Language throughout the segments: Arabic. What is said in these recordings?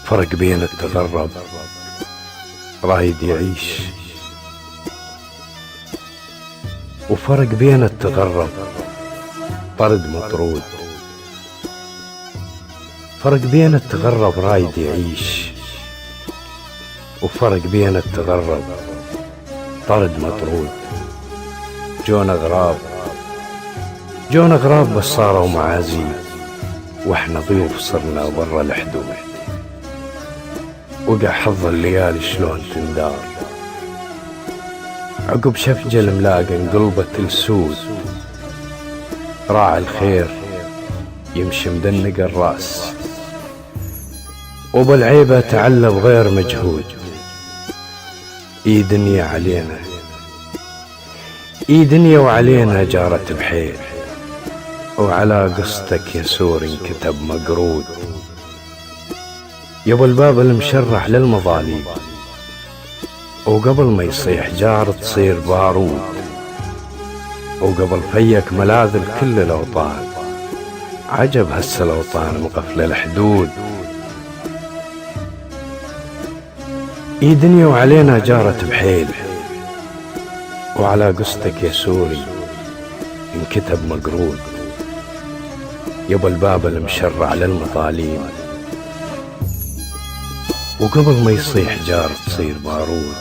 فرق بين التغرب رايد يعيش، وفرق بين التغرب طرد مطرود. فرق بين التغرب رايد يعيش، وفرق بين التغرب طرد مطرود. جونا غراب بس صاروا معازيب، واحنا ضيوف صرنا برا الحدود. وقع حظ الليالي شلون تندار، عقب شفجة الملاقى انقلبت السود. راعي الخير يمشي مدنق الراس، وبالعيبة تعلب غير مجهود. دنيا علينا، دنيا وعلينا جارت بحيل، وعلى قصتك يا سور انكتب مقرود. يابا الباب المشرح للمظاليم، وقبل ما يصيح جار تصير بارود. وقبل فيك ملاذ الكل الأوطان، عجب هسه الأوطان مقفلة الحدود. دنيا وعلينا جارت بحيل، وعلى قصتك يا سوري انكتب مقرود. يابا الباب المشرع للمظاليم، وقبل ما يصيح جار تصير بارود.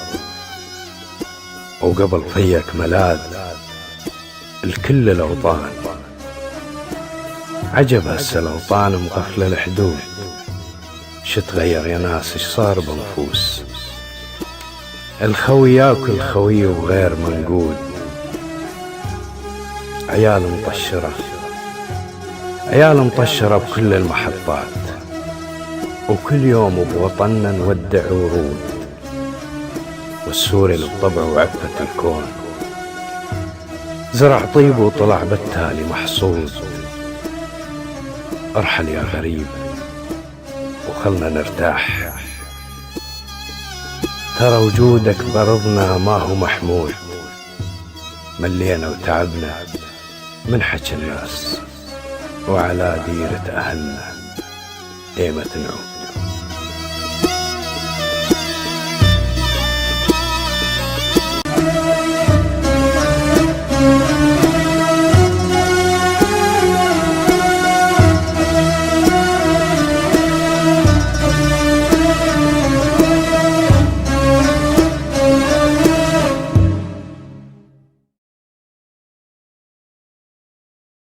وقبل فيك ملاذ الكل الأوطان، عجب هسه الأوطان مقفلة الحدود. شتغير يا ناس اش صار بنفوس، الخوي ياكل خويه وغير منقود. عيال مطشرة بكل المحطات، وكل يوم بوطننا نودع ورود. والسوري للطبع وعفة الكون، زرع طيب وطلع بالتالي محصود. ارحل يا غريب وخلنا نرتاح، ترى وجودك برضنا ما هو محمود. ملينا وتعبنا من حكي الناس، وعلى ديرة أهلنا ايمة نعود.